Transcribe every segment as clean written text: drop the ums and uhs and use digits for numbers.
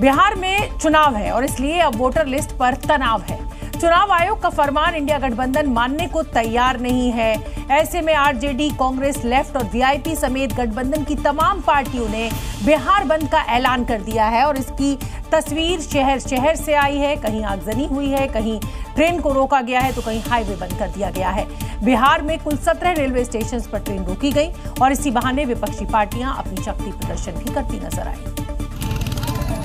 बिहार में चुनाव है और इसलिए अब वोटर लिस्ट पर तनाव है। चुनाव आयोग का फरमान इंडिया गठबंधन मानने को तैयार नहीं है। ऐसे में आरजेडी, कांग्रेस, लेफ्ट और वीआईपी समेत गठबंधन की तमाम पार्टियों ने बिहार बंद का ऐलान कर दिया है और इसकी तस्वीर शहर शहर से आई है। कहीं आगजनी हुई है, कहीं ट्रेन को रोका गया है तो कहीं हाईवे बंद कर दिया गया है। बिहार में कुल 17 रेलवे स्टेशन पर ट्रेन रोकी गई और इसी बहाने विपक्षी पार्टियां अपनी शक्ति प्रदर्शन भी करती नजर आई।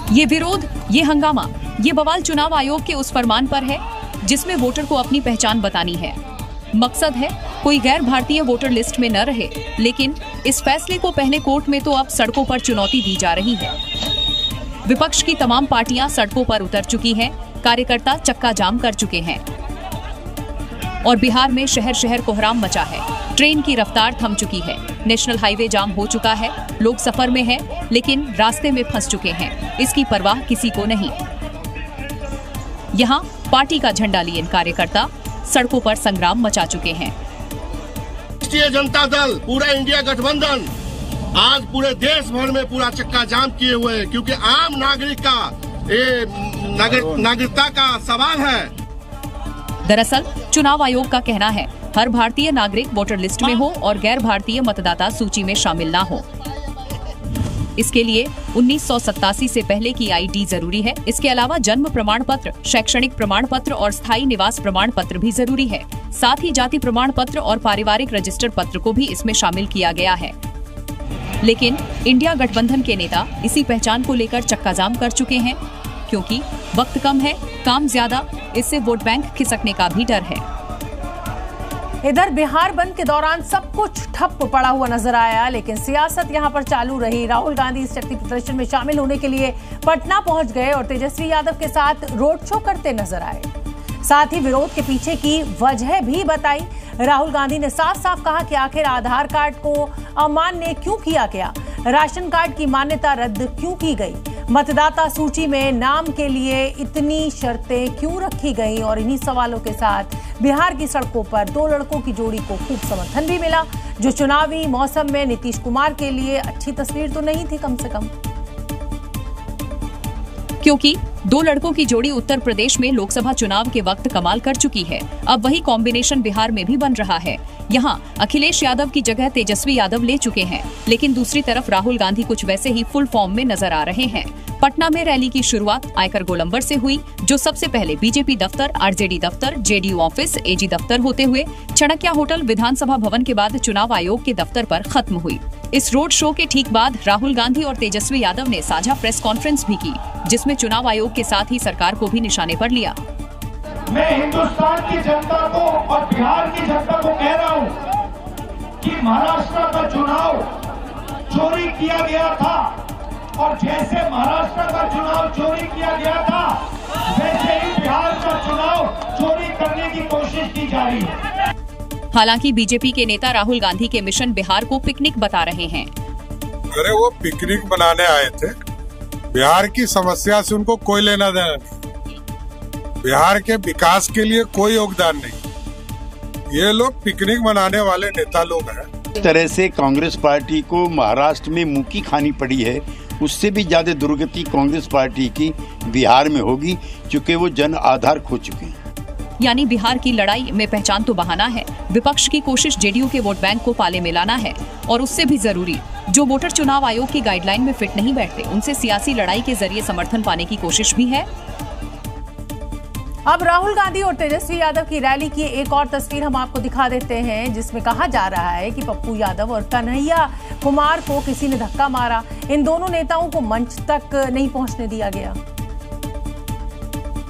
ये विरोध, ये हंगामा, ये बवाल चुनाव आयोग के उस फरमान पर है जिसमें वोटर को अपनी पहचान बतानी है। मकसद है कोई गैर भारतीय वोटर लिस्ट में न रहे, लेकिन इस फैसले को पहले कोर्ट में तो अब सड़कों पर चुनौती दी जा रही है। विपक्ष की तमाम पार्टियां सड़कों पर उतर चुकी हैं, कार्यकर्ता चक्का जाम कर चुके हैं और बिहार में शहर शहर कोहराम मचा है। ट्रेन की रफ्तार थम चुकी है, नेशनल हाईवे जाम हो चुका है, लोग सफर में हैं, लेकिन रास्ते में फंस चुके हैं। इसकी परवाह किसी को नहीं। यहाँ पार्टी का झंडा लिए कार्यकर्ता सड़कों पर संग्राम मचा चुके हैं। राष्ट्रीय जनता दल, पूरा इंडिया गठबंधन आज पूरे देश भर में पूरा चक्का जाम किए हुए हैं, क्योंकि आम नागरिक का नागरिकता का सवाल है। दरअसल चुनाव आयोग का कहना है हर भारतीय नागरिक वोटर लिस्ट में हो और गैर भारतीय मतदाता सूची में शामिल ना हो। इसके लिए 1987 से पहले की आईडी जरूरी है। इसके अलावा जन्म प्रमाण पत्र, शैक्षणिक प्रमाण पत्र और स्थायी निवास प्रमाण पत्र भी जरूरी है। साथ ही जाति प्रमाण पत्र और पारिवारिक रजिस्टर पत्र को भी इसमें शामिल किया गया है। लेकिन इंडिया गठबंधन के नेता इसी पहचान को लेकर चक्काजाम कर चुके हैं, क्योंकि वक्त कम है, काम ज्यादा, इससे वोट बैंक खिसकने का भी डर है। इधर बिहार बंद के दौरान सब कुछ ठप पड़ा हुआ नजर आया, लेकिन सियासत यहां पर चालू रही। राहुल गांधी इस शक्ति प्रदर्शन में शामिल होने के लिए पटना पहुंच गए और तेजस्वी यादव के साथ रोड शो करते नजर आए। साथ ही विरोध के पीछे की वजह भी बताई। राहुल गांधी ने साफ साफ कहा कि आखिर आधार कार्ड को अमान्य क्यों किया गया, राशन कार्ड की मान्यता रद्द क्यों की गई, मतदाता सूची में नाम के लिए इतनी शर्तें क्यों रखी गई। और इन्हीं सवालों के साथ बिहार की सड़कों पर दो लड़कों की जोड़ी को खूब समर्थन भी मिला, जो चुनावी मौसम में नीतीश कुमार के लिए अच्छी तस्वीर तो नहीं थी कम से कम, क्योंकि दो लड़कों की जोड़ी उत्तर प्रदेश में लोकसभा चुनाव के वक्त कमाल कर चुकी है। अब वही कॉम्बिनेशन बिहार में भी बन रहा है। यहाँ अखिलेश यादव की जगह तेजस्वी यादव ले चुके हैं, लेकिन दूसरी तरफ राहुल गांधी कुछ वैसे ही फुल फॉर्म में नजर आ रहे हैं। पटना में रैली की शुरुआत आयकर गोलंबर से हुई, जो सबसे पहले बीजेपी दफ्तर, आरजेडी दफ्तर, जेडीयू ऑफिस, एजी दफ्तर होते हुए चाणक्य होटल, विधानसभा भवन के बाद चुनाव आयोग के दफ्तर पर खत्म हुई। इस रोड शो के ठीक बाद राहुल गांधी और तेजस्वी यादव ने साझा प्रेस कॉन्फ्रेंस भी की, जिसमें चुनाव आयोग के साथ ही सरकार को भी निशाने पर लिया। मैं हिंदुस्तान की जनता को और बिहार की जनता को कह रहा हूं कि महाराष्ट्र का चुनाव चोरी किया गया था और जैसे महाराष्ट्र का चुनाव चोरी किया गया था, वैसे ही बिहार का चुनाव चोरी करने की कोशिश की जा रही है। हालांकि बीजेपी के नेता राहुल गांधी के मिशन बिहार को पिकनिक बता रहे हैं। अरे वो पिकनिक बनाने आए थे, बिहार की समस्या से उनको कोई लेना देना नहीं, बिहार के विकास के लिए कोई योगदान नहीं। ये लोग पिकनिक मनाने वाले नेता लोग हैं। इस तरह से कांग्रेस पार्टी को महाराष्ट्र में मुक्की खानी पड़ी है, उससे भी ज्यादा दुर्गति कांग्रेस पार्टी की बिहार में होगी, क्योंकि वो जन आधार खो चुके हैं। यानी बिहार की लड़ाई में पहचान तो बहाना है, विपक्ष की कोशिश जेडीयू के वोट बैंक को पाले में लाना है, और उससे भी जरूरी जो वोटर चुनाव आयोग की गाइडलाइन में फिट नहीं बैठते, उनसे सियासी लड़ाई के जरिए समर्थन पाने की कोशिश भी है। अब राहुल गांधी और तेजस्वी यादव की रैली की एक और तस्वीर हम आपको दिखा देते हैं, जिसमें कहा जा रहा है कि पप्पू यादव और कन्हैया कुमार को किसी ने धक्का मारा। इन दोनों नेताओं को मंच तक नहीं पहुंचने दिया गया।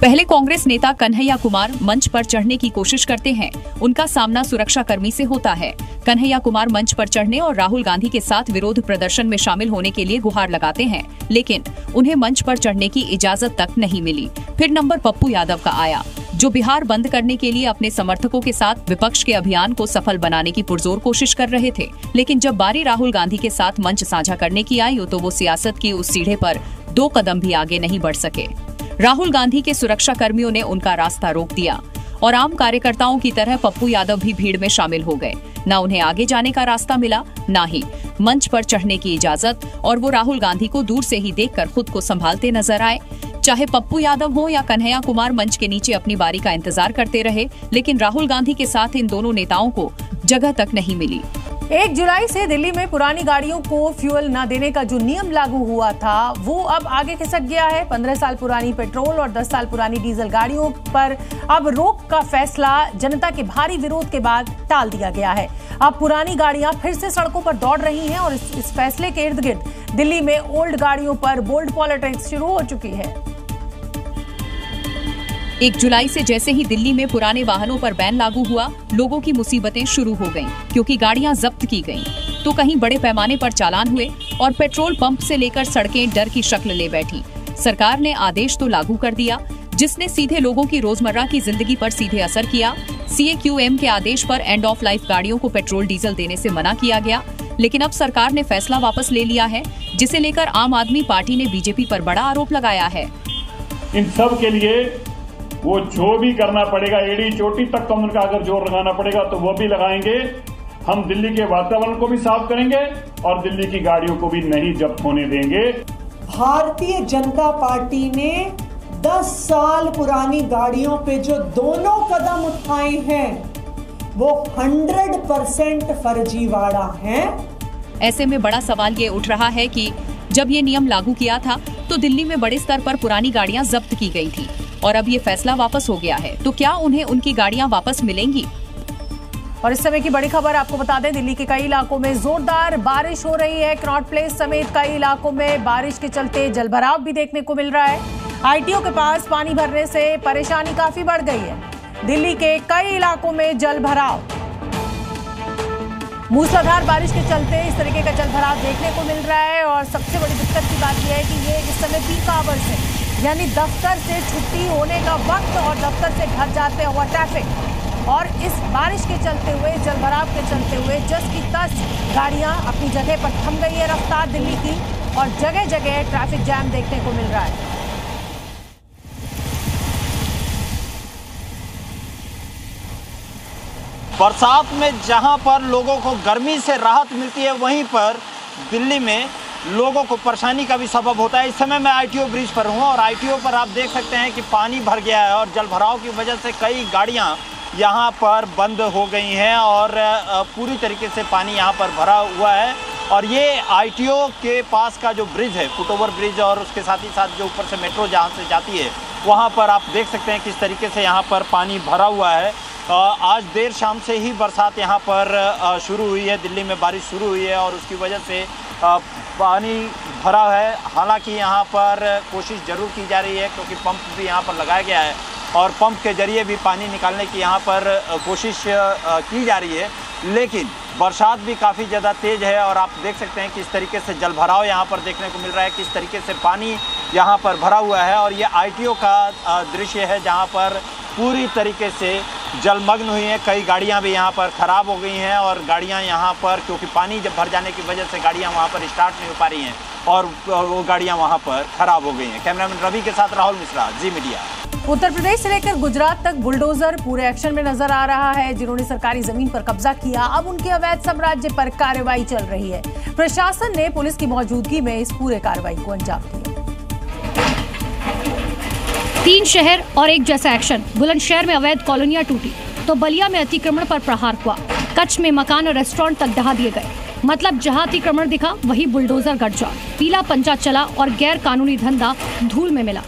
पहले कांग्रेस नेता कन्हैया कुमार मंच पर चढ़ने की कोशिश करते हैं। उनका सामना सुरक्षा कर्मी से होता है। कन्हैया कुमार मंच पर चढ़ने और राहुल गांधी के साथ विरोध प्रदर्शन में शामिल होने के लिए गुहार लगाते हैं, लेकिन उन्हें मंच पर चढ़ने की इजाजत तक नहीं मिली। फिर नंबर पप्पू यादव का आया, जो बिहार बंद करने के लिए अपने समर्थकों के साथ विपक्ष के अभियान को सफल बनाने की पुरजोर कोशिश कर रहे थे। लेकिन जब बारी राहुल गांधी के साथ मंच साझा करने की आई, तो वो सियासत की उस सीढ़े पर 2 कदम भी आगे नहीं बढ़ सके। राहुल गांधी के सुरक्षा कर्मियों ने उनका रास्ता रोक दिया और आम कार्यकर्ताओं की तरह पप्पू यादव भी भीड़ में शामिल हो गए। न उन्हें आगे जाने का रास्ता मिला, न ही मंच पर चढ़ने की इजाजत, और वो राहुल गांधी को दूर से ही देखकर खुद को संभालते नजर आए। चाहे पप्पू यादव हो या कन्हैया कुमार मंच के नीचे अपनी बारी का इंतजार करते रहे, लेकिन राहुल गांधी के साथ इन दोनों नेताओं को जगह तक नहीं मिली। 1 जुलाई से दिल्ली में पुरानी गाड़ियों को फ्यूल न देने का जो नियम लागू हुआ था वो अब आगे खिसक गया है। 15 साल पुरानी पेट्रोल और 10 साल पुरानी डीजल गाड़ियों पर अब रोक का फैसला जनता के भारी विरोध के बाद टाल दिया गया है। अब पुरानी गाड़ियां फिर से सड़कों पर दौड़ रही हैं और इस फैसले के इर्द गिर्द दिल्ली में ओल्ड गाड़ियों पर बोल्ड पॉलिटिक्स शुरू हो चुकी है। 1 जुलाई से जैसे ही दिल्ली में पुराने वाहनों पर बैन लागू हुआ, लोगों की मुसीबतें शुरू हो गईं, क्योंकि गाड़ियां जब्त की गईं। तो कहीं बड़े पैमाने पर चालान हुए और पेट्रोल पंप से लेकर सड़कें डर की शक्ल ले बैठी। सरकार ने आदेश तो लागू कर दिया, जिसने सीधे लोगों की रोजमर्रा की जिंदगी पर सीधे असर किया। CAQM के आदेश पर एंड ऑफ लाइफ गाड़ियों को पेट्रोल डीजल देने से मना किया गया, लेकिन अब सरकार ने फैसला वापस ले लिया है, जिसे लेकर आम आदमी पार्टी ने बीजेपी पर बड़ा आरोप लगाया है। इन सब के लिए वो जो भी करना पड़ेगा, एड़ी चोटी तक तो उनका अगर जोर लगाना पड़ेगा तो वो भी लगाएंगे। हम दिल्ली के वातावरण को भी साफ करेंगे और दिल्ली की गाड़ियों को भी नहीं जब्त होने देंगे। भारतीय जनता पार्टी ने 10 साल पुरानी गाड़ियों पे जो दोनों कदम उठाए हैं वो 100% फर्जीवाड़ा हैं। ऐसे में बड़ा सवाल ये उठ रहा है कि जब ये नियम लागू किया था तो दिल्ली में बड़े स्तर पर पुरानी गाड़ियां जब्त की गई थी, और अब ये फैसला वापस हो गया है, तो क्या उन्हें उनकी गाड़ियां वापस मिलेंगी? और इस समय की बड़ी खबर आपको बता दें, दिल्ली के कई इलाकों में जोरदार बारिश हो रही है। कनॉट प्लेस समेत कई इलाकों में बारिश के चलते जलभराव भी देखने को मिल रहा है। ITO के पास पानी भरने से परेशानी काफी बढ़ गई है। दिल्ली के कई इलाकों में जलभराव, मूसलाधार बारिश के चलते इस तरीके का जलभराव देखने को मिल रहा है। और सबसे बड़ी दिक्कत की बात यह है कि ये इस समय पीक आवर्स है, यानी दफ्तर से छुट्टी होने का वक्त और दफ्तर से घर जाते हुआ ट्रैफिक, और इस बारिश के चलते हुए, जलभराव के चलते हुए जस की तस गाड़ियां अपनी जगह पर थम गई है रफ्तार दिल्ली की, और जगह जगह ट्रैफिक जैम देखने को मिल रहा है। बरसात में जहां पर लोगों को गर्मी से राहत मिलती है, वहीं पर दिल्ली में लोगों को परेशानी का भी सबब होता है। इस समय मैं ITO ब्रिज पर हूं और ITO पर आप देख सकते हैं कि पानी भर गया है और जलभराव की वजह से कई गाड़ियां यहां पर बंद हो गई हैं और पूरी तरीके से पानी यहां पर भरा हुआ है। और ये ITO के पास का जो ब्रिज है, फुटओवर ब्रिज, और उसके साथ ही साथ जो ऊपर से मेट्रो जहाँ से जाती है, वहाँ पर आप देख सकते हैं किस तरीके से यहाँ पर पानी भरा हुआ है। आज देर शाम से ही बरसात यहाँ पर शुरू हुई है, दिल्ली में बारिश शुरू हुई है और उसकी वजह से पानी भरा है। हालांकि यहाँ पर कोशिश ज़रूर की जा रही है, क्योंकि पंप भी यहाँ पर लगाया गया है और पंप के जरिए भी पानी निकालने की यहाँ पर कोशिश की जा रही है, लेकिन बरसात भी काफ़ी ज़्यादा तेज़ है और आप देख सकते हैं किस तरीके से जलभराव यहाँ पर देखने को मिल रहा है, किस तरीके से पानी यहाँ पर भरा हुआ है। और ये ITO का दृश्य है जहाँ पर पूरी तरीके से जलमग्न हुई हैं। कई गाड़ियाँ भी यहाँ पर ख़राब हो गई हैं और गाड़ियाँ यहाँ पर, क्योंकि पानी जब भर जाने की वजह से गाड़ियाँ वहाँ पर स्टार्ट नहीं हो पा रही हैं और वो गाड़ियाँ वहाँ पर ख़राब हो गई हैं। कैमरामैन रवि के साथ राहुल मिश्रा, जी मीडिया। उत्तर प्रदेश से लेकर गुजरात तक बुलडोजर पूरे एक्शन में नजर आ रहा है। जिन्होंने सरकारी जमीन पर कब्जा किया, अब उनके अवैध साम्राज्य पर कार्रवाई चल रही है। प्रशासन ने पुलिस की मौजूदगी में इस पूरे कार्रवाई को अंजाम दिया। 3 शहर और एक जैसा एक्शन। बुलंदशहर में अवैध कॉलोनियां टूटी तो बलिया में अतिक्रमण पर प्रहार हुआ। कच्छ में मकान और रेस्टोरेंट तक ढहा दिए गए। मतलब जहां अतिक्रमण दिखा वही बुलडोजर गरजा। पीला पंजा चला और गैर कानूनी धंधा धूल में मिला।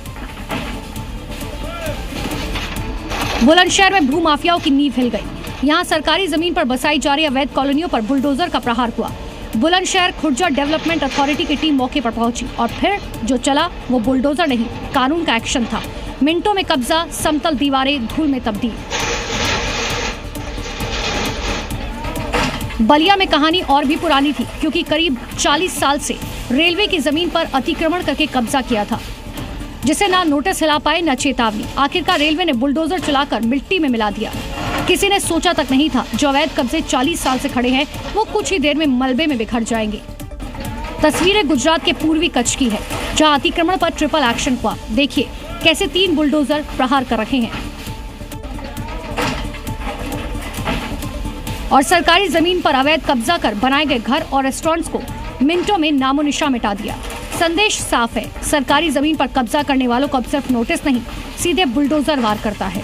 बुलंदशहर में भू माफियाओं की नींव हिल गई। यहां सरकारी जमीन पर बसाई जा रही अवैध कॉलोनियों पर बुलडोजर का प्रहार हुआ। बुलंदशहर खुर्जा डेवलपमेंट अथॉरिटी की टीम मौके पर पहुंची और फिर जो चला वो बुलडोजर नहीं, कानून का एक्शन था। मिनटों में कब्जा, समतल दीवारें धूल में तब्दील। बलिया में कहानी और भी पुरानी थी, क्योंकि करीब 40 साल से रेलवे की जमीन पर अतिक्रमण करके कब्जा किया था, जिसे ना नोटिस हिला पाए न चेतावनी। आखिरकार रेलवे ने बुलडोजर चलाकर मिट्टी में मिला दिया। किसी ने सोचा तक नहीं था जो अवैध कब्जे 40 साल से खड़े हैं वो कुछ ही देर में मलबे में बिखर जाएंगे। तस्वीरें गुजरात के पूर्वी कच्छ की है, जहां अतिक्रमण पर ट्रिपल एक्शन हुआ। देखिए कैसे 3 बुलडोजर प्रहार कर रहे हैं। और सरकारी जमीन पर अवैध कब्जा कर बनाए गए घर और रेस्टोरेंट्स को मिनटों में नामो निशान मिटा दिया। संदेश साफ है, सरकारी जमीन पर कब्जा करने वालों को अब सिर्फ नोटिस नहीं, सीधे बुलडोजर वार करता है।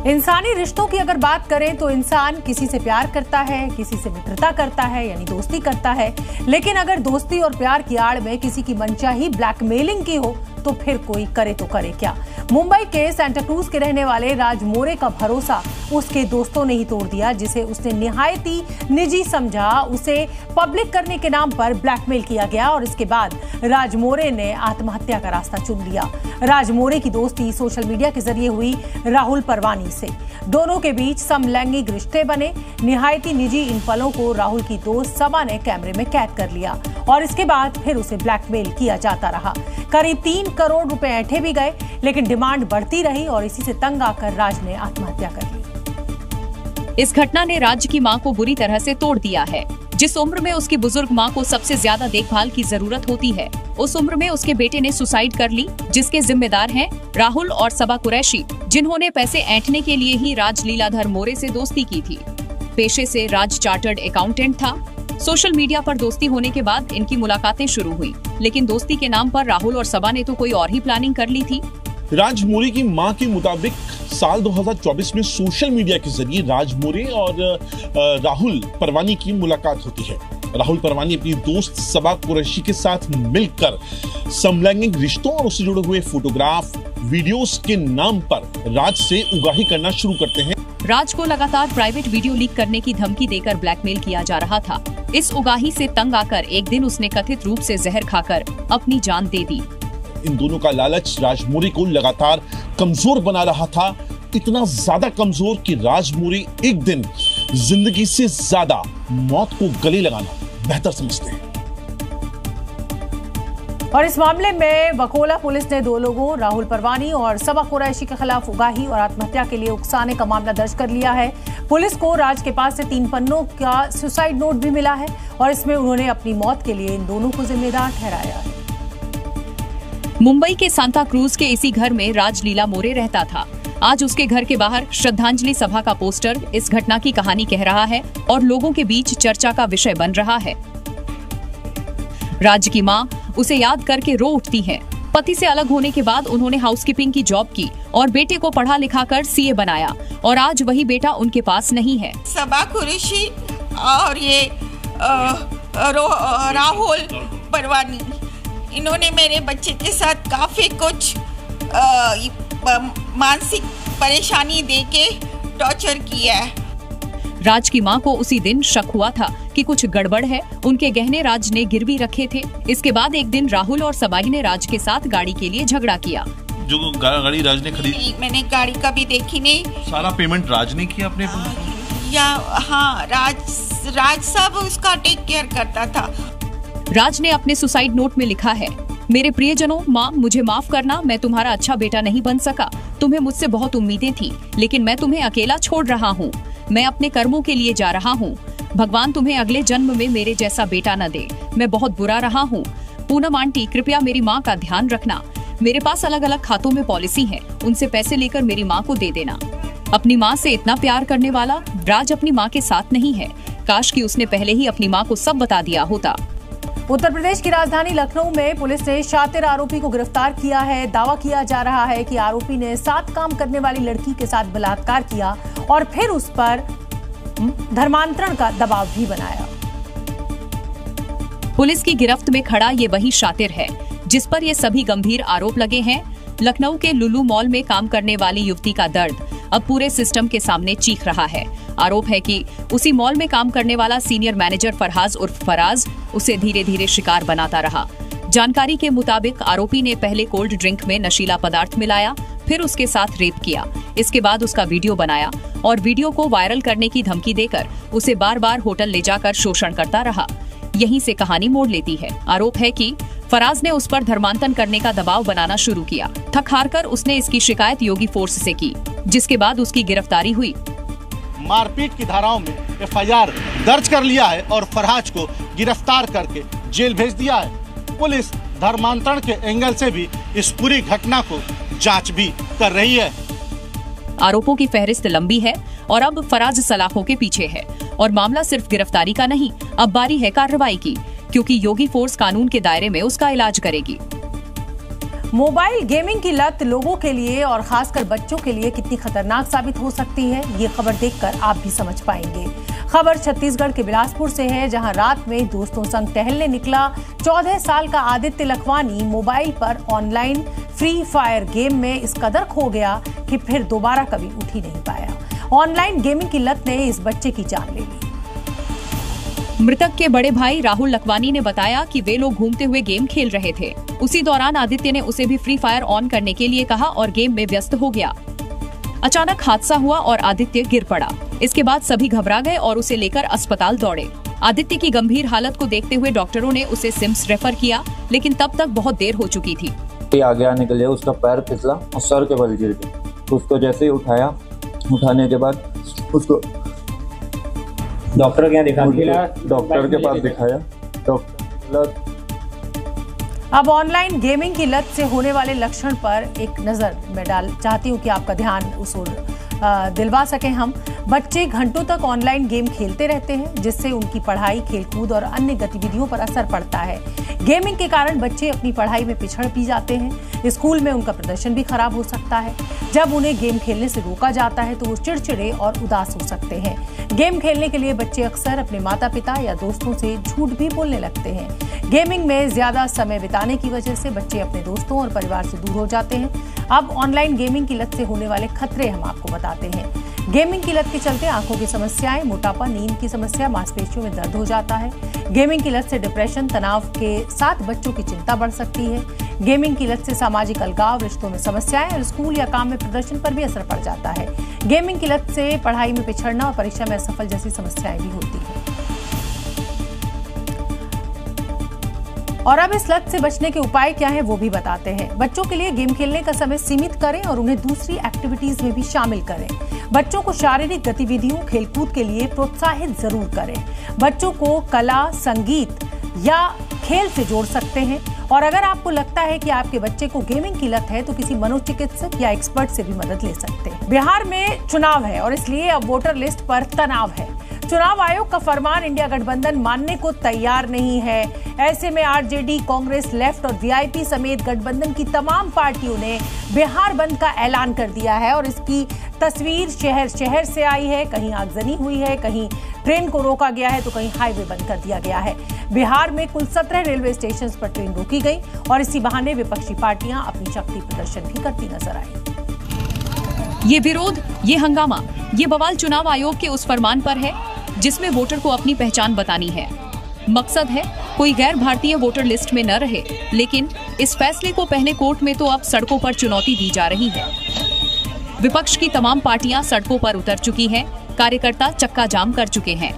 इंसानी रिश्तों की अगर बात करें तो इंसान किसी से प्यार करता है, किसी से मित्रता करता है यानी दोस्ती करता है, लेकिन अगर दोस्ती और प्यार की आड़ में किसी की मनचाही ब्लैकमेलिंग की हो तो फिर कोई करे तो करे क्या। मुंबई के सेंटा क्रूज के रहने वाले राज मोरे का भरोसा उसके दोस्तों ने ही तोड़ दिया, जिसे उसने निहायती निजी समझा। उसे पब्लिक करने के नाम पर ब्लैकमेल किया गया और इसके बाद राज मोरे ने आत्महत्या का रास्ता चुन लिया। राज मोरे की दोस्ती सोशल मीडिया के जरिए हुई राहुल परवानी से। दोनों के बीच समलैंगिक रिश्ते बने। निहायती निजी इन पलों को राहुल की दोस्त सबा ने कैमरे में कैद कर लिया और इसके बाद फिर उसे ब्लैकमेल किया जाता रहा। करीब 3 करोड़ रुपए ऐंठे भी गए, लेकिन डिमांड बढ़ती रही और इसी से तंग आकर राज ने आत्महत्या कर ली। इस घटना ने राज की मां को बुरी तरह से तोड़ दिया है। जिस उम्र में उसकी बुजुर्ग मां को सबसे ज्यादा देखभाल की जरूरत होती है, उस उम्र में उसके बेटे ने सुसाइड कर ली, जिसके जिम्मेदार हैं राहुल और सबा कुरैशी, जिन्होंने पैसे ऐंठने के लिए ही राज लीलाधर मोरे से दोस्ती की थी। पेशे से राज चार्टर्ड अकाउंटेंट था। सोशल मीडिया पर दोस्ती होने के बाद इनकी मुलाकातें शुरू हुई, लेकिन दोस्ती के नाम पर राहुल और सबा ने तो कोई और ही प्लानिंग कर ली थी। राज मोरे की मां के मुताबिक साल 2024 में सोशल मीडिया के जरिए राज मोरे और राहुल परवानी की मुलाकात होती है। राहुल परवानी अपनी दोस्त सबा कुरैशी के साथ मिलकर समलैंगिक रिश्तों और उससे जुड़े हुए फोटोग्राफ, वीडियोस के नाम पर राज से उगाही करना शुरू करते हैं। राज को लगातार प्राइवेट वीडियो लीक करने की धमकी देकर ब्लैकमेल किया जा रहा था। इस उगाही से तंग आकर एक दिन उसने कथित रूप से जहर खाकर अपनी जान दे दी। इन दोनों का लालच राज मोरे को लगातार कमजोर बना रहा था, इतना ज्यादा कमजोर कि राज मोरे एक दिन जिंदगी से ज्यादा मौत को गले लगाना बेहतर समझते हैं। और इस मामले में बकोला पुलिस ने 2 लोगों राहुल परवानी और सबा कुरैशी के खिलाफ उगाही और आत्महत्या के लिए उकसाने का मामला दर्ज कर लिया है। पुलिस को राज के पास से 3 पन्नों का सुसाइड नोट भी मिला है और इसमें उन्होंने अपनी मौत के लिए इन दोनों को जिम्मेदार ठहराया है। मुंबई के सांता क्रूज के इसी घर में राज लीला मोरे रहता था। आज उसके घर के बाहर श्रद्धांजलि सभा का पोस्टर इस घटना की कहानी कह रहा है और लोगों के बीच चर्चा का विषय बन रहा है। राज की मां उसे याद करके रो उठती है। पति से अलग होने के बाद उन्होंने हाउसकीपिंग की जॉब की और बेटे को पढ़ा लिखा कर सीए बनाया और आज वही बेटा उनके पास नहीं है। सबा कुरैशी और ये राहुल परवानी, इन्होंने मेरे बच्चे के साथ काफी कुछ मानसिक परेशानी देके टॉर्चर किया है। राज की मां को उसी दिन शक हुआ था कि कुछ गड़बड़ है। उनके गहने राज ने गिरवी रखे थे। इसके बाद एक दिन राहुल और सबाई ने राज के साथ गाड़ी के लिए झगड़ा किया। जो गाड़ी राज ने खरीदी, मैंने गाड़ी कभी देखी नहीं। सारा पेमेंट राज ने किया अपने या हाँ, राज सब उसका टेक केयर करता था। राज ने अपने सुसाइड नोट में लिखा है, मेरे प्रियजनों, माँ मुझे माफ करना, मैं तुम्हारा अच्छा बेटा नहीं बन सका। तुम्हें मुझसे बहुत उम्मीदें थी, लेकिन मैं तुम्हें अकेला छोड़ रहा हूँ। मैं अपने कर्मों के लिए जा रहा हूँ। भगवान तुम्हें अगले जन्म में मेरे जैसा बेटा न दे। मैं बहुत बुरा रहा हूँ। पूनम आंटी, कृपया मेरी माँ का ध्यान रखना। मेरे पास अलग अलग खातों में पॉलिसी है, उनसे पैसे लेकर मेरी माँ को दे देना। अपनी माँ से इतना प्यार करने वाला राज अपनी माँ के साथ नहीं है। काश कि उसने पहले ही अपनी माँ को सब बता दिया होता। उत्तर प्रदेश की राजधानी लखनऊ में पुलिस ने शातिर आरोपी को गिरफ्तार किया है। दावा किया जा रहा है कि आरोपी ने साथ काम करने वाली लड़की के साथ बलात्कार किया और फिर उस पर धर्मांतरण का दबाव भी बनाया। पुलिस की गिरफ्त में खड़ा ये वही शातिर है जिस पर ये सभी गंभीर आरोप लगे हैं। लखनऊ के लुलू मॉल में काम करने वाली युवती का दर्द अब पूरे सिस्टम के सामने चीख रहा है। आरोप है कि उसी मॉल में काम करने वाला सीनियर मैनेजर फरहाज उर्फ फराज उसे धीरे धीरे शिकार बनाता रहा। जानकारी के मुताबिक आरोपी ने पहले कोल्ड ड्रिंक में नशीला पदार्थ मिलाया, फिर उसके साथ रेप किया। इसके बाद उसका वीडियो बनाया और वीडियो को वायरल करने की धमकी देकर उसे बार बार होटल ले जाकर शोषण करता रहा। यहीं से कहानी मोड़ लेती है। आरोप है कि फराज ने उस पर धर्मांतरण करने का दबाव बनाना शुरू किया। थक हारकर उसने इसकी शिकायत योगी फोर्स से की, जिसके बाद उसकी गिरफ्तारी हुई। मारपीट की धाराओं में एफआईआर दर्ज कर लिया है और फरहाज को गिरफ्तार करके जेल भेज दिया है। पुलिस धर्मांतरण के एंगल से भी इस पूरी घटना को जांच भी कर रही है। आरोपों की फहरिस्त लंबी है। और अब फराज सलाखों के पीछे है। और मामला सिर्फ गिरफ्तारी का नहीं, अब बारी है कार्रवाई की, क्योंकि योगी फोर्स कानून के दायरे में उसका इलाज करेगी। मोबाइल गेमिंग की लत लोगों के लिए और खासकर बच्चों के लिए कितनी खतरनाक साबित हो सकती है, ये खबर देखकर आप भी समझ पाएंगे। खबर छत्तीसगढ़ के बिलासपुर से है, जहां रात में दोस्तों संग टहलने निकला 14 साल का आदित्य लखवानी मोबाइल पर ऑनलाइन फ्री फायर गेम में इस कदर खो गया कि फिर दोबारा कभी उठ ही नहीं पाया। ऑनलाइन गेमिंग की लत ने इस बच्चे की जान ले ली। मृतक के बड़े भाई राहुल लखवानी ने बताया कि वे लोग घूमते हुए गेम खेल रहे थे। उसी दौरान आदित्य ने उसे भी फ्री फायर ऑन करने के लिए कहा और गेम में व्यस्त हो गया। अचानक हादसा हुआ और आदित्य गिर पड़ा। इसके बाद सभी घबरा गए और उसे लेकर अस्पताल दौड़े। आदित्य की गंभीर हालत को देखते हुए डॉक्टरों ने उसे सिम्स रेफर किया, लेकिन तब तक बहुत देर हो चुकी थी। आगे आने के लिए उसका पैर फिसला और सर के बल गिर गया। उसको जैसे ही उठाया, उठाने के बाद उसको डॉक्टर के पास दिखाया। डॉक्टर अब ऑनलाइन गेमिंग की लत से होने वाले लक्षण पर एक नजर मैं चाहती हूँ कि आपका ध्यान उस ओर दिलवा सकें हम। बच्चे घंटों तक ऑनलाइन गेम खेलते रहते हैं, जिससे उनकी पढ़ाई, खेलकूद और अन्य गतिविधियों पर असर पड़ता है। गेमिंग के कारण बच्चे अपनी पढ़ाई में पिछड़ भी जाते हैं। स्कूल में उनका प्रदर्शन भी खराब हो सकता है। जब उन्हें गेम खेलने से रोका जाता है तो वो चिड़चिड़े और उदास हो सकते हैं। गेम खेलने के लिए बच्चे अक्सर अपने माता पिता या दोस्तों से झूठ भी बोलने लगते हैं। गेमिंग में ज्यादा समय बिताने की वजह से बच्चे अपने दोस्तों और परिवार से दूर हो जाते हैं। अब ऑनलाइन गेमिंग की लत से होने वाले खतरे हम आपको बताते हैं। गेमिंग की लत के चलते आंखों की समस्याएं, मोटापा, नींद की समस्या, मांसपेशियों में दर्द हो जाता है। गेमिंग की लत से डिप्रेशन, तनाव के साथ बच्चों की चिंता बढ़ सकती है। गेमिंग की लत से सामाजिक अलगाव, रिश्तों में समस्याएं और स्कूल या काम में प्रदर्शन पर भी असर पड़ जाता है। गेमिंग की लत से पढ़ाई में पिछड़ना और परीक्षा में असफल जैसी समस्याएं भी होती हैं। और अब इस लत से बचने के उपाय क्या हैं वो भी बताते हैं। बच्चों के लिए गेम खेलने का समय सीमित करें और उन्हें दूसरी एक्टिविटीज में भी शामिल करें। बच्चों को शारीरिक गतिविधियों, खेलकूद के लिए प्रोत्साहित जरूर करें। बच्चों को कला, संगीत या खेल से जोड़ सकते हैं। और अगर आपको लगता है कि आपके बच्चे को गेमिंग की लत है तो किसी मनोचिकित्सक या एक्सपर्ट से भी मदद ले सकते हैं। बिहार में चुनाव है और इसलिए अब वोटर लिस्ट पर तनाव है। चुनाव आयोग का फरमान इंडिया गठबंधन मानने को तैयार नहीं है। ऐसे में आरजेडी, कांग्रेस, लेफ्ट और वीआईपी समेत गठबंधन की तमाम पार्टियों ने बिहार बंद का ऐलान कर दिया है और इसकी तस्वीर शहर शहर से आई है। कहीं आगजनी हुई है, कहीं ट्रेन को रोका गया है तो कहीं हाईवे बंद कर दिया गया है। बिहार में कुल 17 रेलवे स्टेशन पर ट्रेन रोकी गई और इसी बहाने विपक्षी पार्टियां अपनी शक्ति प्रदर्शन भी करती नजर आई। ये विरोध, ये हंगामा, ये बवाल चुनाव आयोग के उस फरमान पर है जिसमें वोटर को अपनी पहचान बतानी है। मकसद है कोई गैर भारतीय वोटर लिस्ट में न रहे, लेकिन इस फैसले को पहले कोर्ट में तो अब सड़कों पर चुनौती दी जा रही है। विपक्ष की तमाम पार्टियां सड़कों पर उतर चुकी हैं, कार्यकर्ता चक्का जाम कर चुके हैं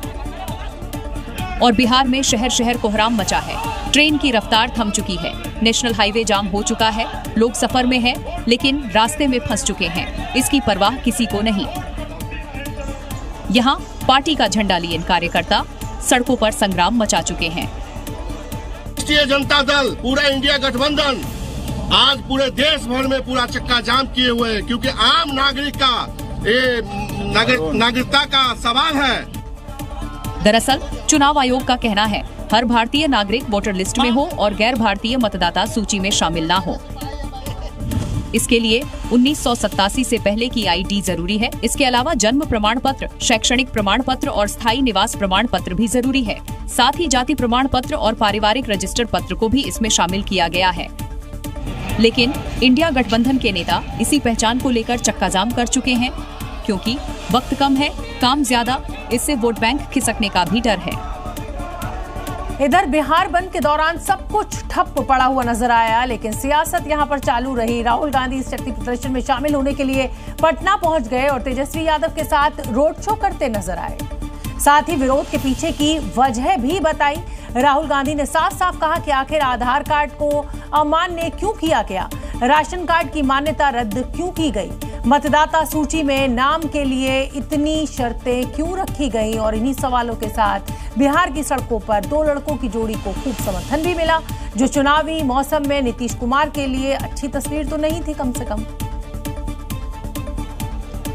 और बिहार में शहर शहर कोहराम मचा है। ट्रेन की रफ्तार थम चुकी है, नेशनल हाईवे जाम हो चुका है, लोग सफर में हैं, लेकिन रास्ते में फंस चुके हैं। इसकी परवाह किसी को नहीं। यहाँ पार्टी का झंडा लिए कार्यकर्ता सड़कों पर संग्राम मचा चुके हैं। राष्ट्रीय जनता दल, पूरा इंडिया गठबंधन आज पूरे देश भर में पूरा चक्का जाम किए हुए हैं, क्योंकि आम नागरिक का नागरिकता का सवाल है। दरअसल चुनाव आयोग का कहना है हर भारतीय नागरिक वोटर लिस्ट में हो और गैर भारतीय मतदाता सूची में शामिल ना हो। इसके लिए 1987 से पहले की आईडी जरूरी है। इसके अलावा जन्म प्रमाण पत्र, शैक्षणिक प्रमाण पत्र और स्थायी निवास प्रमाण पत्र भी जरूरी है। साथ ही जाति प्रमाण पत्र और पारिवारिक रजिस्टर पत्र को भी इसमें शामिल किया गया है। लेकिन इंडिया गठबंधन के नेता इसी पहचान को लेकर चक्काजाम कर चुके हैं, क्योंकि वक्त कम है, काम ज्यादा, इससे वोट बैंक खिसकने का भी डर है। इधर बिहार बंद के दौरान सब कुछ ठप पड़ा हुआ नजर आया, लेकिन सियासत यहां पर चालू रही। राहुल गांधी इस शक्ति प्रदर्शन में शामिल होने के लिए पटना पहुंच गए और तेजस्वी यादव के साथ रोड शो करते नजर आए। साथ ही विरोध के पीछे की वजह भी बताई। राहुल गांधी ने साफ साफ कहा कि आखिर आधार कार्ड को अमान्य क्यों किया गया, राशन कार्ड की मान्यता रद्द क्यों की गई, मतदाता सूची में नाम के लिए इतनी शर्तें क्यों रखी गई। और इन्हीं सवालों के साथ बिहार की सड़कों पर दो लड़कों की जोड़ी को खूब समर्थन भी मिला, जो चुनावी मौसम में नीतीश कुमार के लिए अच्छी तस्वीर तो नहीं थी कम से कम,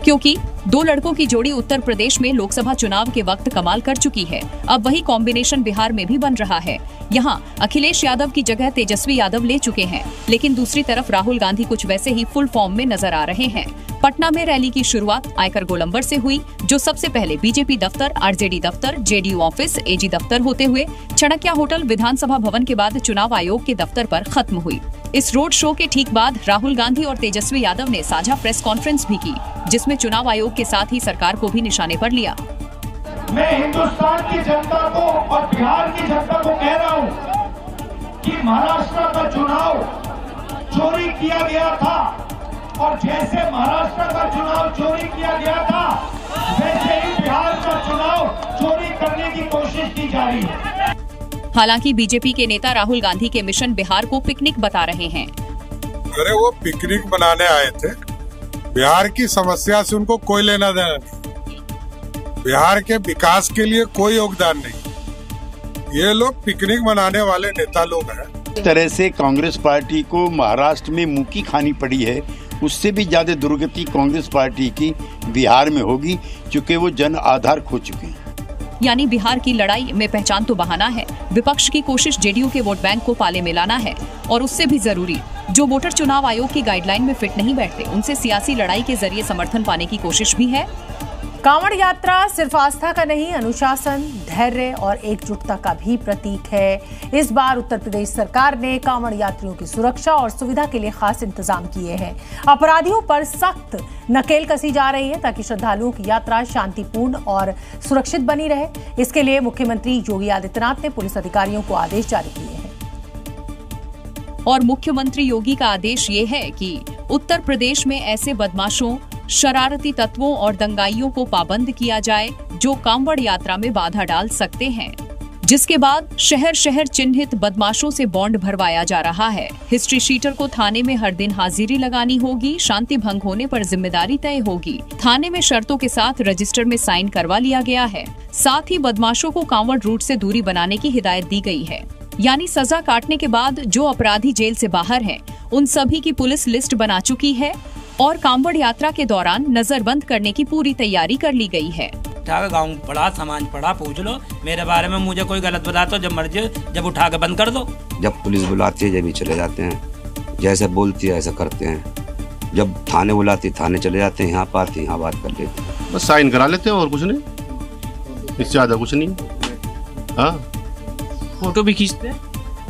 क्योंकि दो लड़कों की जोड़ी उत्तर प्रदेश में लोकसभा चुनाव के वक्त कमाल कर चुकी है। अब वही कॉम्बिनेशन बिहार में भी बन रहा है। यहाँ अखिलेश यादव की जगह तेजस्वी यादव ले चुके हैं, लेकिन दूसरी तरफ राहुल गांधी कुछ वैसे ही फुल फॉर्म में नजर आ रहे हैं। पटना में रैली की शुरुआत आयकर गोलंबर से हुई, जो सबसे पहले बीजेपी दफ्तर, आरजेडी दफ्तर, जेडीयू ऑफिस, एजी दफ्तर होते हुए चाणक्य होटल, विधानसभा भवन के बाद चुनाव आयोग के दफ्तर पर खत्म हुई। इस रोड शो के ठीक बाद राहुल गांधी और तेजस्वी यादव ने साझा प्रेस कॉन्फ्रेंस भी की, जिसमें चुनाव आयोग के साथ ही सरकार को भी निशाने पर लिया। मैं हिंदुस्तान की जनता को और बिहार की जनता को कह रहा हूं कि महाराष्ट्र का चुनाव चोरी किया गया था, और जैसे महाराष्ट्र का चुनाव चोरी किया गया था, वैसे ही बिहार का चुनाव चोरी करने की कोशिश की जा रही है। हालांकि बीजेपी के नेता राहुल गांधी के मिशन बिहार को पिकनिक बता रहे हैं। अरे वो पिकनिक बनाने आए थे, बिहार की समस्या से उनको कोई लेना देना नहीं, बिहार के विकास के लिए कोई योगदान नहीं। ये लोग पिकनिक मनाने वाले नेता लोग हैं। इस तरह से कांग्रेस पार्टी को महाराष्ट्र में मुक्की खानी पड़ी है, उससे भी ज्यादा दुर्गति कांग्रेस पार्टी की बिहार में होगी, क्योंकि वो जन आधार खो चुके हैं। यानी बिहार की लड़ाई में पहचान तो बहाना है, विपक्ष की कोशिश जेडीयू के वोट बैंक को पाले में लाना है, और उससे भी जरूरी जो वोटर चुनाव आयोग की गाइडलाइन में फिट नहीं बैठते, उनसे सियासी लड़ाई के जरिए समर्थन पाने की कोशिश भी है। कांवड़ यात्रा सिर्फ आस्था का नहीं, अनुशासन, धैर्य और एकजुटता का भी प्रतीक है। इस बार उत्तर प्रदेश सरकार ने कांवड़ यात्रियों की सुरक्षा और सुविधा के लिए खास इंतजाम किए हैं। अपराधियों पर सख्त नकेल कसी जा रही है ताकि श्रद्धालुओं की यात्रा शांतिपूर्ण और सुरक्षित बनी रहे। इसके लिए मुख्यमंत्री योगी आदित्यनाथ ने पुलिस अधिकारियों को आदेश जारी किए हैं। और मुख्यमंत्री योगी का आदेश ये है कि उत्तर प्रदेश में ऐसे बदमाशों, शरारती तत्वों और दंगाइयों को पाबंद किया जाए जो कांवड़ यात्रा में बाधा डाल सकते हैं। जिसके बाद शहर शहर चिन्हित बदमाशों से बॉन्ड भरवाया जा रहा है। हिस्ट्री शीटर को थाने में हर दिन हाजिरी लगानी होगी, शांति भंग होने पर जिम्मेदारी तय होगी। थाने में शर्तों के साथ रजिस्टर में साइन करवा लिया गया है। साथ ही बदमाशों को कांवड़ रूट से दूरी बनाने की हिदायत दी गई है। यानी सजा काटने के बाद जो अपराधी जेल से बाहर हैं, उन सभी की पुलिस लिस्ट बना चुकी है और कांवड़ यात्रा के दौरान नजरबंद करने की पूरी तैयारी कर ली गई है। गाँव पड़ा, सामान पड़ा, पूछ लो मेरे बारे में, मुझे कोई गलत बता तो जब मर्जी जब उठा के बंद कर दो। जब पुलिस बुलाती है जब भी चले जाते हैं, जैसे बोलती है ऐसा करते हैं। जब थाने बुलाती थाने चले जाते हैं, यहाँ पर आते यहाँ बात कर लेते हैं, बस साइन करा लेते हैं और कुछ नहीं, इससे ज्यादा कुछ नहीं। हाँ, फोटो भी खींचते हैं।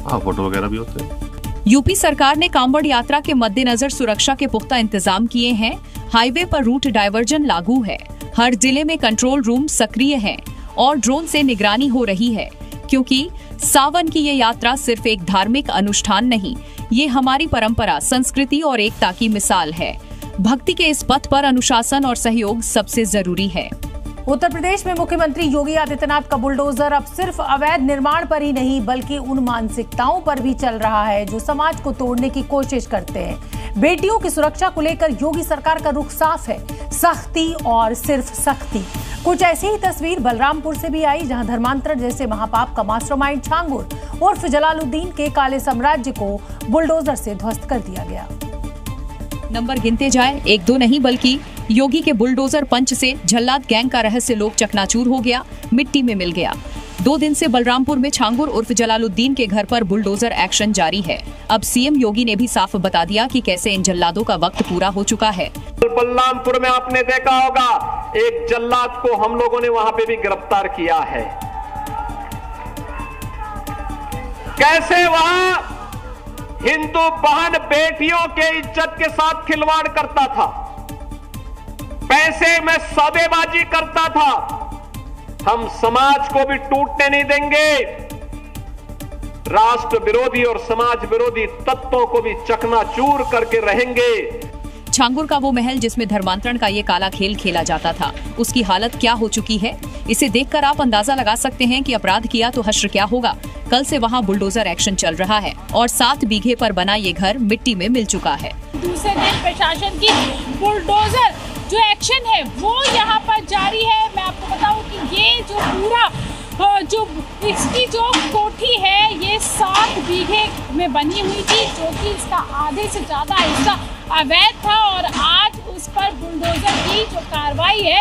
हाँ, फोटो वगैरह भी होते हैं। यूपी सरकार ने कांवड़ यात्रा के मद्देनजर सुरक्षा के पुख्ता इंतजाम किए हैं। हाईवे पर रूट डायवर्जन लागू है। हर जिले में कंट्रोल रूम सक्रिय हैं और ड्रोन से निगरानी हो रही है, क्योंकि सावन की ये यात्रा सिर्फ एक धार्मिक अनुष्ठान नहीं, ये हमारी परंपरा, संस्कृति और एकता की मिसाल है। भक्ति के इस पथ पर अनुशासन और सहयोग सबसे जरूरी है। उत्तर प्रदेश में मुख्यमंत्री योगी आदित्यनाथ का बुलडोजर अब सिर्फ अवैध निर्माण पर ही नहीं बल्कि उन मानसिकताओं पर भी चल रहा है जो समाज को तोड़ने की कोशिश करते हैं। बेटियों की सुरक्षा को लेकर योगी सरकार का रुख साफ है, सख्ती और सिर्फ सख्ती। कुछ ऐसी ही तस्वीर बलरामपुर से भी आई, जहां धर्मांतरण जैसे महापाप का मास्टरमाइंड छांगुर उर्फ जलालुद्दीन के काले साम्राज्य को बुलडोजर से ध्वस्त कर दिया गया। नंबर गिनते जाए, 1-2 नहीं बल्कि योगी के बुलडोजर पंच से जल्लाद गैंग का रहस्य लोक चकनाचूर हो गया, मिट्टी में मिल गया। 2 दिन से बलरामपुर में छांगुर उर्फ जलालुद्दीन के घर पर बुलडोजर एक्शन जारी है। अब सीएम योगी ने भी साफ बता दिया कि कैसे इन जल्लादों का वक्त पूरा हो चुका है। बलरामपुर में आपने देखा होगा, एक जल्लाद को हम लोगों ने वहां पे भी गिरफ्तार किया है। कैसे वहां हिंदू बहन बेटियों के इज्जत के साथ खिलवाड़ करता था, पैसे में सौदेबाजी करता था। हम समाज को भी टूटने नहीं देंगे, राष्ट्र विरोधी और समाज विरोधी तत्वों को भी चकनाचूर करके रहेंगे। छांगुर का वो महल जिसमें धर्मांतरण का ये काला खेल खेला जाता था, उसकी हालत क्या हो चुकी है, इसे देखकर आप अंदाजा लगा सकते हैं कि अपराध किया तो हश्र क्या होगा। कल से वहाँ बुलडोजर एक्शन चल रहा है और 7 बीघे पर बना ये घर मिट्टी में मिल चुका है। दूसरे दिन प्रशासन की बुलडोजर जो एक्शन है वो यहाँ पर जारी है। मैं आपको बताऊं कि ये जो पूरा जो इसकी जो कोठी है ये 7 बीघे में बनी हुई थी, जो कि इसका आधे से ज्यादा हिस्सा अवैध था और आज उस पर बुलडोजर की जो कार्रवाई है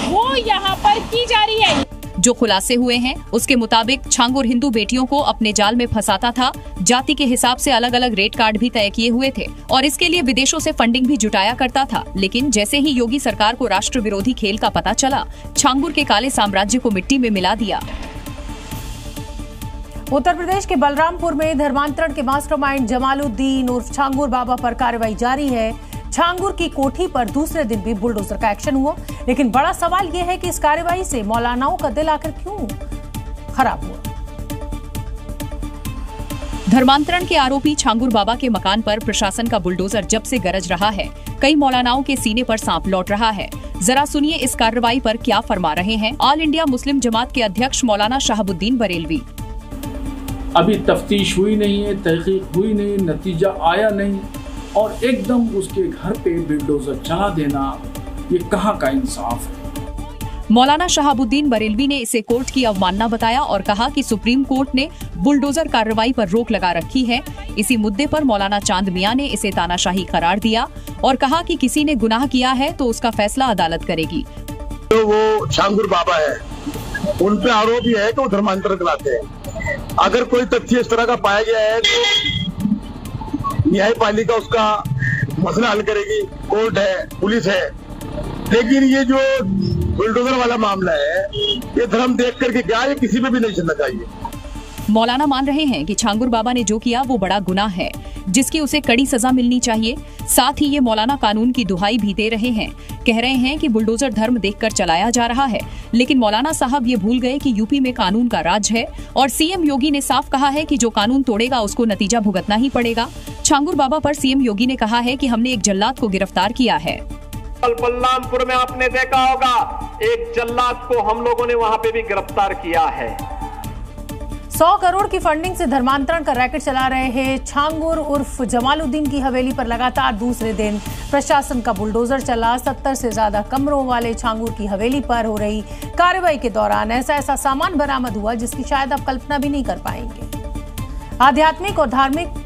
वो यहाँ पर की जा रही है। जो खुलासे हुए हैं उसके मुताबिक छांगुर हिंदू बेटियों को अपने जाल में फंसाता था, जाति के हिसाब से अलग अलग रेट कार्ड भी तय किए हुए थे और इसके लिए विदेशों से फंडिंग भी जुटाया करता था। लेकिन जैसे ही योगी सरकार को राष्ट्र विरोधी खेल का पता चला, छांगुर के काले साम्राज्य को मिट्टी में मिला दिया। उत्तर प्रदेश के बलरामपुर में धर्मांतरण के मास्टरमाइंड जमालुद्दीन उर्फ छांगुर बाबा पर कार्रवाई जारी है। छांगुर की कोठी पर दूसरे दिन भी बुलडोजर का एक्शन हुआ, लेकिन बड़ा सवाल यह है कि इस कार्रवाई से मौलानाओं का दिल आखिर क्यों खराब हुआ। धर्मांतरण के आरोपी छांगुर बाबा के मकान पर प्रशासन का बुलडोजर जब से गरज रहा है, कई मौलानाओं के सीने पर सांप लौट रहा है। जरा सुनिए इस कार्रवाई पर क्या फरमा रहे हैं ऑल इंडिया मुस्लिम जमात के अध्यक्ष मौलाना शहाबुद्दीन बरेलवी। अभी तफ्तीश हुई नहीं है, तहकीक हुई नहीं, नतीजा आया नहीं और एकदम उसके घर पे बुलडोजर चला देना, ये कहाँ का इंसाफ है। मौलाना शहाबुद्दीन बरेलवी ने इसे कोर्ट की अवमानना बताया और कहा कि सुप्रीम कोर्ट ने बुलडोजर कार्रवाई पर रोक लगा रखी है। इसी मुद्दे पर मौलाना चांद मियां ने इसे तानाशाही करार दिया और कहा कि किसी ने गुनाह किया है तो उसका फैसला अदालत करेगी। तो वो छांगुर बाबा है, उन पे आरोप यह है कि वो धर्मांतरण कराते हैं। अगर कोई तथ्य इस तरह का पाया गया है तो न्यायपालिका उसका मसला हल करेगी, कोर्ट है, पुलिस है। लेकिन ये जो बुलडोजर वाला मामला है, ये धर्म देख करके क्या, ये किसी पे भी नहीं चलना चाहिए। मौलाना मान रहे हैं कि छांगुर बाबा ने जो किया वो बड़ा गुनाह है, जिसकी उसे कड़ी सजा मिलनी चाहिए। साथ ही ये मौलाना कानून की दुहाई भी दे रहे हैं, कह रहे हैं कि बुलडोजर धर्म देखकर चलाया जा रहा है। लेकिन मौलाना साहब ये भूल गए कि यूपी में कानून का राज है और सीएम योगी ने साफ कहा है कि जो कानून तोड़ेगा उसको नतीजा भुगतना ही पड़ेगा। छांगुर बाबा पर सीएम योगी ने कहा है कि हमने एक जल्लाद को गिरफ्तार किया है। बलरामपुर में आपने देखा होगा, एक जल्लाद को हम लोगों ने वहां पे भी गिरफ्तार किया है। 100 करोड़ की फंडिंग से धर्मांतरण का रैकेट चला रहे हैं छांगुर उर्फ जमालुद्दीन की हवेली पर लगातार दूसरे दिन प्रशासन का बुलडोजर चला। 70 से ज्यादा कमरों वाले छांगुर की हवेली पर हो रही कार्रवाई के दौरान ऐसा सामान बरामद हुआ जिसकी शायद आप कल्पना भी नहीं कर पाएंगे। आध्यात्मिक और धार्मिक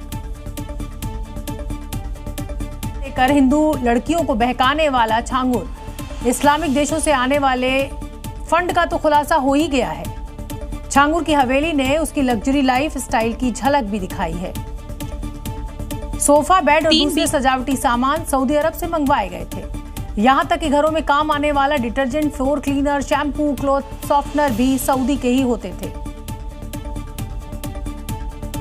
कर हिंदू लड़कियों को बहकाने वाला छांगुर इस्लामिक देशों से आने वाले फंड का तो खुलासा हो ही गया है। छांगुर की हवेली ने उसकी लग्जरी लाइफ स्टाइल की झलक भी दिखाई है। सोफा, बेड और दूसरे सजावटी सामान सऊदी अरब से मंगवाए गए थे। यहां तक कि घरों में काम आने वाला detergent, floor cleaner, shampoo, cloth softener भी सऊदी के ही होते थे।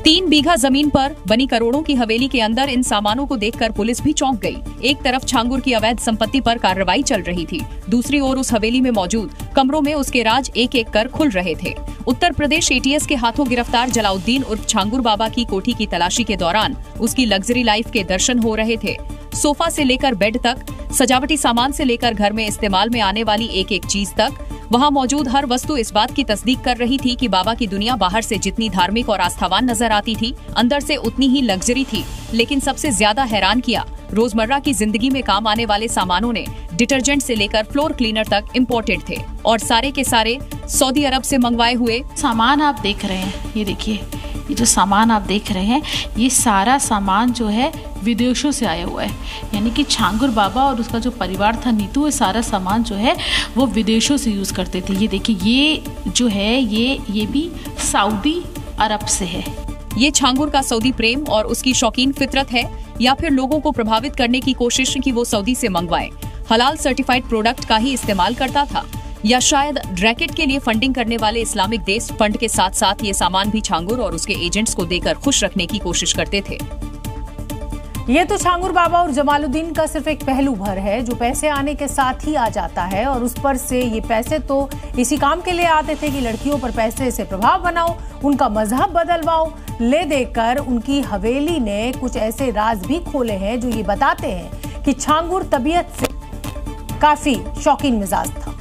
3 बीघा जमीन पर बनी करोड़ों की हवेली के अंदर इन सामानों को देखकर पुलिस भी चौंक गई। एक तरफ छांगुर की अवैध संपत्ति पर कार्रवाई चल रही थी, दूसरी ओर उस हवेली में मौजूद कमरों में उसके राज एक एक कर खुल रहे थे। उत्तर प्रदेश एटीएस के हाथों गिरफ्तार जलाउद्दीन उर्फ छांगुर बाबा की कोठी की तलाशी के दौरान उसकी लग्जरी लाइफ के दर्शन हो रहे थे। सोफा से लेकर बेड तक, सजावटी सामान से लेकर घर में इस्तेमाल में आने वाली एक एक चीज तक, वहां मौजूद हर वस्तु इस बात की तस्दीक कर रही थी कि बाबा की दुनिया बाहर से जितनी धार्मिक और आस्थावान नजर आती थी, अंदर से उतनी ही लग्जरी थी। लेकिन सबसे ज्यादा हैरान किया, रोजमर्रा की जिंदगी में काम आने वाले सामानों ने डिटर्जेंट से लेकर फ्लोर क्लीनर तक इम्पोर्टेड थे और सारे के सारे सऊदी अरब से मंगवाए हुए सामान आप देख रहे हैं। ये देखिए, ये जो सामान आप देख रहे हैं, ये सारा सामान जो है विदेशों से आया हुआ है। यानी कि छांगुर बाबा और उसका जो परिवार था नीतू, ये सारा सामान जो है वो विदेशों से यूज करते थे। ये देखिए, ये जो है ये भी सऊदी अरब से है। ये छांगुर का सऊदी प्रेम और उसकी शौकीन फितरत है, या फिर लोगों को प्रभावित करने की कोशिश कि वो सऊदी से मंगवाए। हलाल सर्टिफाइड प्रोडक्ट का ही इस्तेमाल करता था, या शायद रैकेट के लिए फंडिंग करने वाले इस्लामिक देश फंड के साथ साथ ये सामान भी छांगुर और उसके एजेंट्स को देकर खुश रखने की कोशिश करते थे। ये तो छांगुर बाबा और जमालुद्दीन का सिर्फ एक पहलू भर है जो पैसे आने के साथ ही आ जाता है, और उस पर से ये पैसे तो इसी काम के लिए आते थे कि लड़कियों पर पैसे से प्रभाव बनाओ, उनका मजहब बदलवाओ। ले देकर उनकी हवेली ने कुछ ऐसे राज भी खोले हैं जो ये बताते हैं कि छांगुर तबीयत से काफी शौकीन मिजाज था।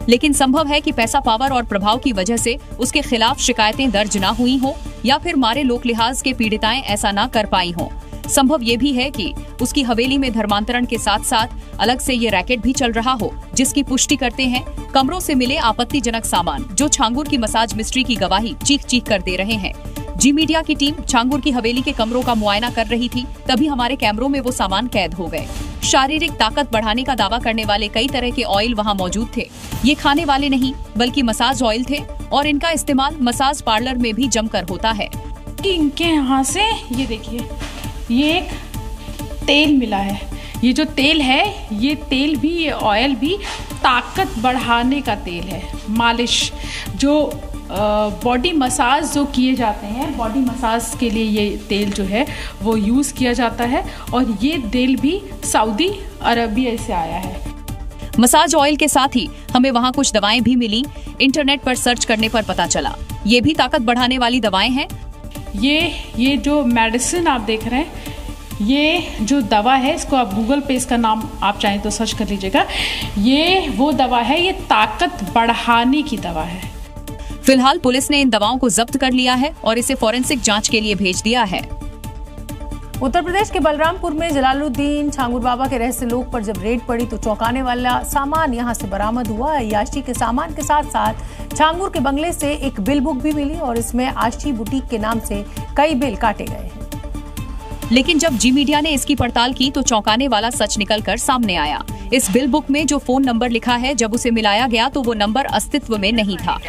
लेकिन संभव है कि पैसा, पावर और प्रभाव की वजह से उसके खिलाफ शिकायतें दर्ज न हुई हो, या फिर मारे लोक लिहाज के पीड़िताएं ऐसा न कर पाई हों। संभव ये भी है कि उसकी हवेली में धर्मांतरण के साथ साथ अलग से ये रैकेट भी चल रहा हो, जिसकी पुष्टि करते हैं कमरों से मिले आपत्तिजनक सामान, जो छांगुर की मसाज मिस्ट्री की गवाही चीख चीख कर दे रहे हैं। जी मीडिया की टीम छांगुर की हवेली के कमरों का मुआयना कर रही थी, तभी हमारे कैमरों में वो सामान कैद हो गए। शारीरिक ताकत बढ़ाने का दावा करने वाले कई तरह के ऑयल वहाँ मौजूद थे। ये खाने वाले नहीं बल्कि मसाज ऑयल थे और इनका इस्तेमाल मसाज पार्लर में भी जमकर होता है। इनके यहाँ से ये देखिए, ये एक तेल मिला है। ये जो तेल है, ये तेल भी, ये ऑयल भी ताकत बढ़ाने का तेल है। मालिश, जो बॉडी मसाज जो किए जाते हैं, बॉडी मसाज के लिए ये तेल जो है वो यूज़ किया जाता है और ये तेल भी सऊदी अरबिया से आया है। मसाज ऑयल के साथ ही हमें वहाँ कुछ दवाएं भी मिली। इंटरनेट पर सर्च करने पर पता चला ये भी ताकत बढ़ाने वाली दवाएं हैं। ये जो मेडिसिन आप देख रहे हैं, ये जो दवा है, इसको आप गूगल पे इसका नाम आप चाहें तो सर्च कर लीजिएगा। ये वो दवा है, ये ताकत बढ़ाने की दवा है। फिलहाल पुलिस ने इन दवाओं को जब्त कर लिया है और इसे फॉरेंसिक जांच के लिए भेज दिया है। उत्तर प्रदेश के बलरामपुर में जलालुद्दीन छांगुर बाबा के रहस्य लोक पर जब रेड पड़ी तो चौंकाने वाला सामान यहां से बरामद हुआ। अय्याशी के सामान के साथ साथ छांगुर के बंगले से एक बिल बुक भी मिली और इसमें आशी बुटीक के नाम से कई बिल काटे गए हैं। लेकिन जब जी मीडिया ने इसकी पड़ताल की तो चौंकाने वाला सच निकलकर सामने आया। इस बिल बुक में जो फोन नंबर लिखा है, जब उसे मिलाया गया तो वो नंबर अस्तित्व में नहीं था।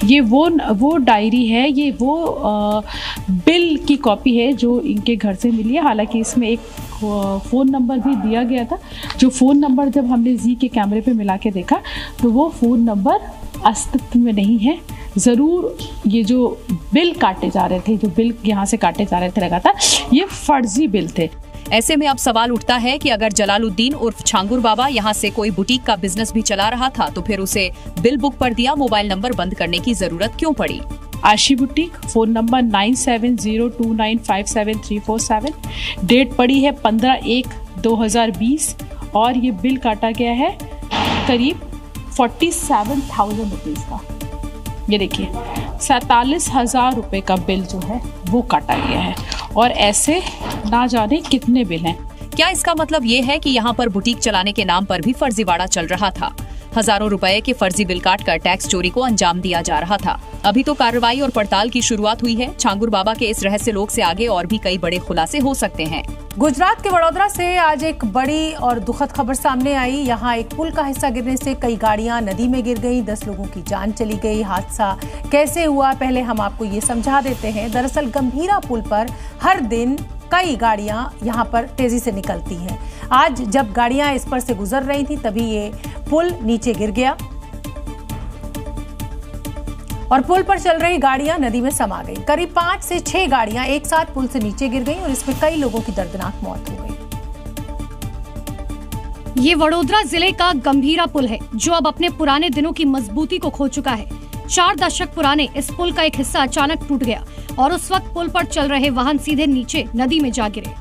ये वो डायरी है, ये वो बिल की कॉपी है जो इनके घर से मिली है। हालांकि इसमें एक फ़ोन नंबर भी दिया गया था। जो फ़ोन नंबर जब हमने जी के कैमरे पे मिला के देखा तो वो फ़ोन नंबर अस्तित्व में नहीं है। ज़रूर ये जो बिल काटे जा रहे थे, जो बिल यहाँ से काटे जा रहे थे लगातार, ये फर्जी बिल थे। ऐसे में अब सवाल उठता है कि अगर जलालुद्दीन उर्फ छांगुर बाबा यहाँ से कोई बुटीक का बिजनेस भी चला रहा था तो फिर उसे बिल बुक पर दिया मोबाइल नंबर बंद करने की जरूरत क्यों पड़ी? आशी बुटीक, फ़ोन नंबर 9702957347। डेट पड़ी है 15/1/2020 और ये बिल काटा गया है करीब 47,000 रुपीज़ का। ये देखिए 47,000 रुपये का बिल जो है वो काटा गया है और ऐसे ना जाने कितने बिल हैं। क्या इसका मतलब ये है कि यहाँ पर बुटीक चलाने के नाम पर भी फर्जीवाड़ा चल रहा था? हजारों रुपए के फर्जी बिल काटकर टैक्स चोरी को अंजाम दिया जा रहा था। अभी तो कार्रवाई और पड़ताल की शुरुआत हुई है। छांगुर बाबा के इस रहस्य लोक से आगे और भी कई बड़े खुलासे हो सकते हैं। गुजरात के वडोदरा से आज एक बड़ी और दुखद खबर सामने आई। यहाँ एक पुल का हिस्सा गिरने से कई गाड़ियां नदी में गिर गईं, 10 लोगों की जान चली गई। हादसा कैसे हुआ, पहले हम आपको ये समझा देते हैं। दरअसल गंभीरा पुल पर हर दिन कई गाड़ियां यहां पर तेजी से निकलती हैं। आज जब गाड़ियां इस पर से गुजर रही थी तभी ये पुल नीचे गिर गया और पुल पर चल रही गाड़ियां नदी में समा गई। करीब 5 से 6 गाड़ियां एक साथ पुल से नीचे गिर गईं और इसमें कई लोगों की दर्दनाक मौत हो गई। ये वडोदरा जिले का गंभीरा पुल है जो अब अपने पुराने दिनों की मजबूती को खो चुका है। 4 दशक पुराने इस पुल का एक हिस्सा अचानक टूट गया और उस वक्त पुल पर चल रहे वाहन सीधे नीचे नदी में जा गिरे।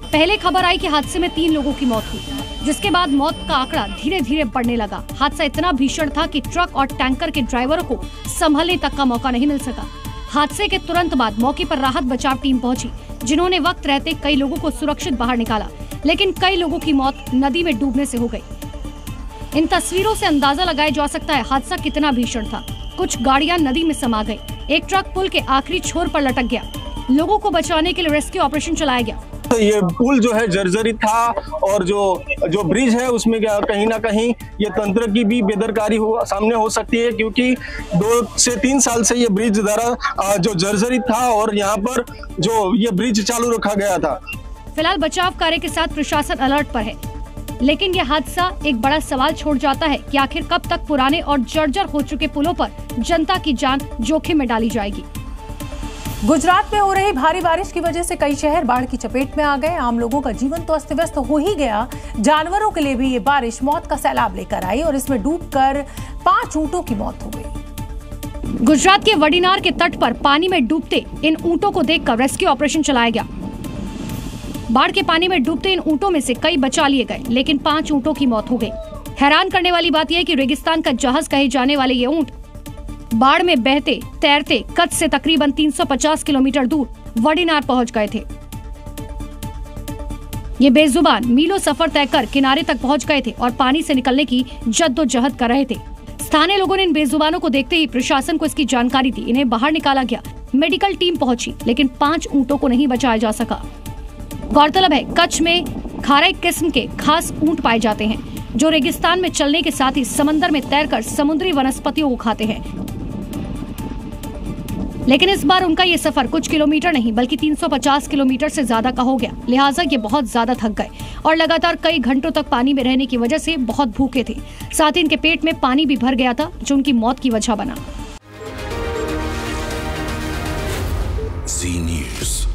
पहले खबर आई कि हादसे में 3 लोगों की मौत हुई, जिसके बाद मौत का आंकड़ा धीरे धीरे बढ़ने लगा। हादसा इतना भीषण था कि ट्रक और टैंकर के ड्राइवरों को संभलने तक का मौका नहीं मिल सका। हादसे के तुरंत बाद मौके पर राहत बचाव टीम पहुंची, जिन्होंने वक्त रहते कई लोगों को सुरक्षित बाहर निकाला, लेकिन कई लोगों की मौत नदी में डूबने से हो गई। इन तस्वीरों से अंदाजा लगाया जा सकता है हादसा कितना भीषण था। कुछ गाड़ियां नदी में समा गई, एक ट्रक पुल के आखिरी छोर पर लटक गया। लोगों को बचाने के लिए रेस्क्यू ऑपरेशन चलाया गया। तो ये पुल जो है जर्जरित था और जो ब्रिज है उसमें कहीं ना कहीं ये तंत्र की भी बेदरकारी सामने हो सकती है, क्योंकि 2 से 3 साल से ये ब्रिज द्वारा जो जर्जरित था और यहाँ पर जो ये ब्रिज चालू रखा गया था। फिलहाल बचाव कार्य के साथ प्रशासन अलर्ट पर है, लेकिन यह हादसा एक बड़ा सवाल छोड़ जाता है कि आखिर कब तक पुराने और जर्जर हो चुके पुलों पर जनता की जान जोखिम में डाली जाएगी। गुजरात में हो रही भारी बारिश की वजह से कई शहर बाढ़ की चपेट में आ गए। आम लोगों का जीवन तो अस्त व्यस्त हो ही गया, जानवरों के लिए भी ये बारिश मौत का सैलाब लेकर आई और इसमें डूबकर 5 ऊंटों की मौत हो गई। गुजरात के वडीनार के तट पर पानी में डूबते इन ऊंटों को देखकर रेस्क्यू ऑपरेशन चलाया गया। बाढ़ के पानी में डूबते इन ऊंटों में से कई बचा लिए गए, लेकिन 5 ऊंटों की मौत हो गई। हैरान करने वाली बात यह है कि रेगिस्तान का जहाज कहे जाने वाले ये ऊंट बाढ़ में बहते तैरते कच्छ से तकरीबन 350 किलोमीटर दूर वडीनार पहुंच गए थे। ये बेजुबान मीलों सफर तय कर किनारे तक पहुंच गए थे और पानी से निकलने की जद्दोजहद कर रहे थे। स्थानीय लोगों ने इन बेजुबानों को देखते ही प्रशासन को इसकी जानकारी दी। इन्हें बाहर निकाला गया। मेडिकल टीम पहुंची, लेकिन 5 ऊंटों को नहीं बचाया जा सका। गौरतलब है, कच्छ में खारे किस्म के खास ऊंट पाए जाते हैं, जो रेगिस्तान में चलने के साथ ही समंदर में तैरकर समुद्री वनस्पतियों को खाते हैं। लेकिन इस बार उनका ये सफर कुछ किलोमीटर नहीं बल्कि 350 किलोमीटर से ज्यादा का हो गया। लिहाजा ये बहुत ज्यादा थक गए और लगातार कई घंटों तक पानी में रहने की वजह से बहुत भूखे थे। साथ ही इनके पेट में पानी भी भर गया था, जो उनकी मौत की वजह बना। Zee News।